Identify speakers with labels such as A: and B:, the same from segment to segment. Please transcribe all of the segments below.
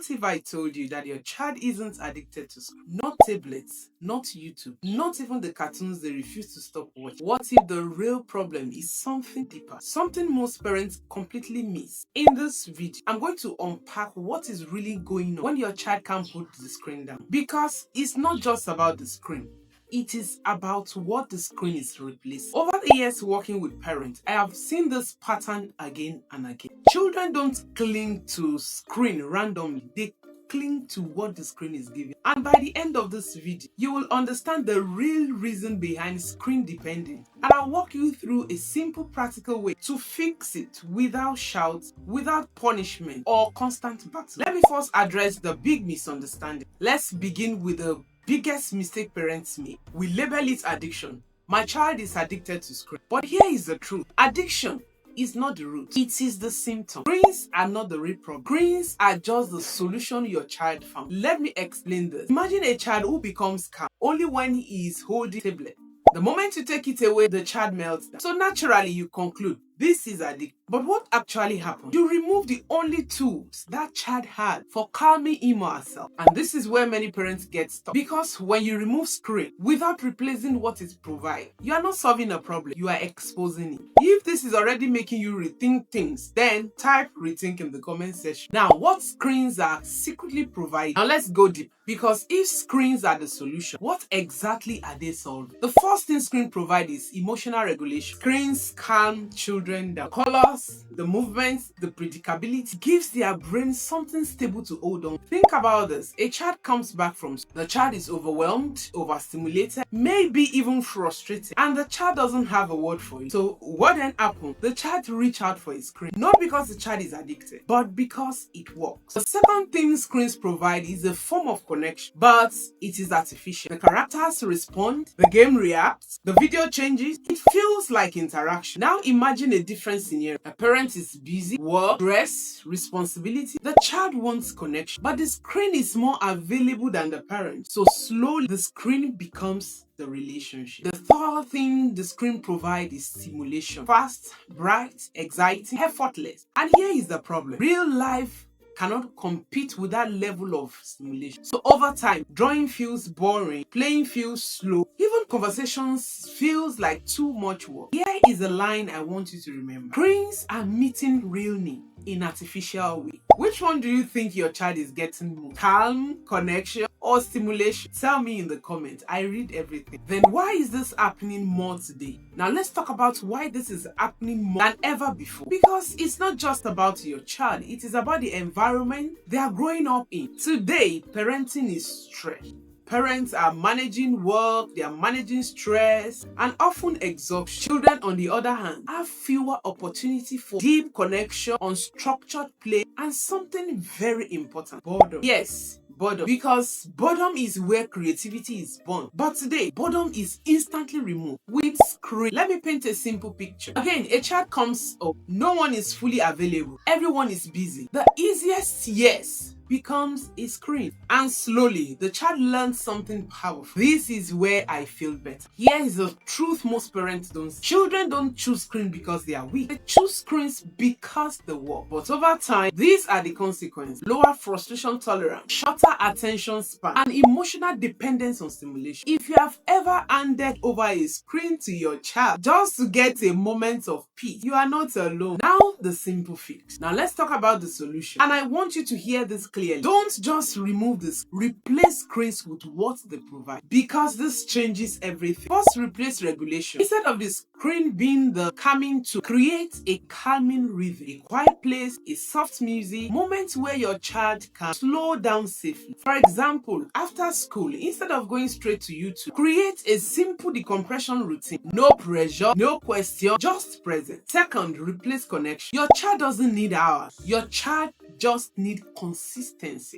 A: What if I told you that your child isn't addicted to screen? Not tablets, not YouTube, not even the cartoons they refuse to stop watching. What if the real problem is something deeper? Something most parents completely miss. In this video, I'm going to unpack what is really going on when your child can't put the screen down. Because it's not just about the screen. It is about what the screen is replacing. Over the years working with parents, I have seen this pattern again and again. Children don't cling to screen randomly. They cling to what the screen is giving. And by the end of this video, you will understand the real reason behind screen dependence. And I'll walk you through a simple practical way to fix it without shouts, without punishment, or constant battle. Let me first address the big misunderstanding. Let's begin with the biggest mistake parents make. We label it addiction. My child is addicted to screen. But here is the truth. Addiction is not the root. It is the symptom. Screens are not the real problem. Screens are just the solution your child found. Let me explain this. Imagine a child who becomes calm only when he is holding a tablet. The moment you take it away, the child melts down. So naturally you conclude this is addiction. But what actually happened? You remove the only tools that child had for calming him or herself. And this is where many parents get stuck. Because when you remove screen without replacing what it provides, you are not solving a problem, you are exposing it. If this is already making you rethink things, then type rethink in the comment section. Now, what screens are secretly providing? Now let's go deep. Because if screens are the solution, what exactly are they solving? The first thing screen provides is emotional regulation. Screens calm children. The colors, the movements, the predictability gives their brain something stable to hold on. Think about this. A child comes back from school. The child is overwhelmed, overstimulated, maybe even frustrated, and the child doesn't have a word for it. So what then happens? The child reach out for a screen. Not because the child is addicted, but because it works. The second thing screens provide is a form of connection, but it is artificial. The characters respond, the game reacts, the video changes. It feels like interaction. Now imagine a different scenario. A parent is busy, work, stress, responsibility. The child wants connection, but the screen is more available than the parent. So slowly the screen becomes the relationship. The third thing the screen provides is stimulation. Fast, bright, exciting, effortless. And here is the problem. Real life cannot compete with that level of stimulation. So over time, drawing feels boring, playing feels slow, even conversations feels like too much work. Here is a line I want you to remember. Screens are meeting real need in artificial way. Which one do you think your child is getting more? Calm, connection, or stimulation? Tell me in the comments. I read everything. Then why is this happening more today? Now let's talk about why this is happening more than ever before. Because it's not just about your child, it is about the environment they are growing up in. Today, parenting is stress. Parents are managing work, they are managing stress, and often exhaustion. Children, on the other hand, have fewer opportunities for deep connection, unstructured play, and something very important, boredom. Yes, boredom. Because boredom is where creativity is born. But today, boredom is instantly removed with screen. Let me paint a simple picture. Again, a child comes up, no one is fully available, everyone is busy. The easiest yes becomes a screen, and slowly the child learns something powerful. This is where I feel better. Here is the truth most parents don't see. Children don't choose screen because they are weak. They choose screens because they work. But over time, these are the consequences: lower frustration tolerance, shorter attention span, and emotional dependence on stimulation. If you have ever handed over a screen to your child just to get a moment of peace, you are not alone. Now the simple fix. Now let's talk about the solution, and I want you to hear this clearly. Don't just remove this. Replace screens with what they provide, because this changes everything. First, replace regulation. Instead of the screen being the calming tool, create a calming rhythm, a quiet place, a soft music, moments where your child can slow down safely. For example, after school, instead of going straight to YouTube, create a simple decompression routine. No pressure, no question, just present. Second, replace connection. Your child doesn't need hours. Your child just need consistency.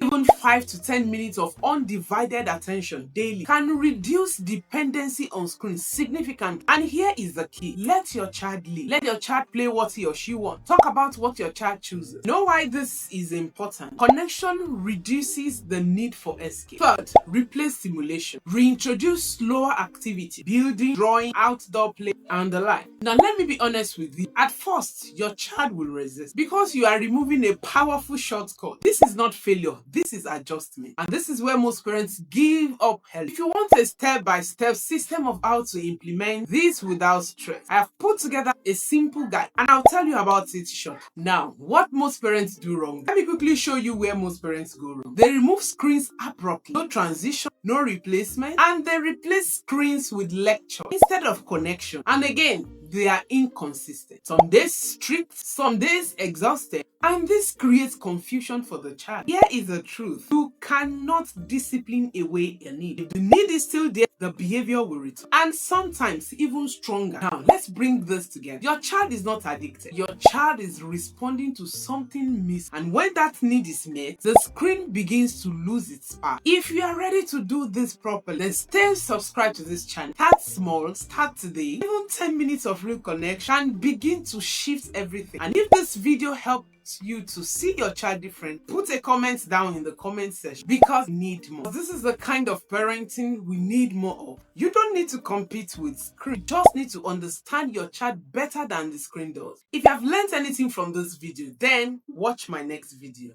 A: Even 5 to 10 minutes of undivided attention daily can reduce dependency on screens significantly. And here is the key. Let your child lead. Let your child play what he or she wants. Talk about what your child chooses. Know why this is important. Connection reduces the need for escape. Third, replace stimulation. Reintroduce slower activity, building, drawing, outdoor play, and the like. Now let me be honest with you. At first, your child will resist because you are removing a powerful powerful shortcut. This is not failure, this is adjustment. And this is where most parents give up early. If you want a step-by-step system of how to implement this without stress, I have put together a simple guide and I'll tell you about it shortly. Now, what most parents do wrong. Let me quickly show you where most parents go wrong. They remove screens abruptly, no transition, no replacement, and they replace screens with lecture instead of connection. And again, they are inconsistent. Some days strict, some days exhausted, and this creates confusion for the child. Here is the truth. You cannot discipline away a need. If the need is still there, the behavior will return. And sometimes even stronger. Now, let's bring this together. Your child is not addicted. Your child is responding to something missing. And when that need is met, the screen begins to lose its power. If you are ready to do this properly, then stay subscribed to this channel. Start small, start today. Even 10 minutes of real connection and begin to shift everything. And if this video helped you to see your child different, put a comment down in the comment section, because we need more. This is the kind of parenting we need more of. You don't need to compete with screen. You just need to understand your child better than the screen does. If you have learned anything from this video, then watch my next video.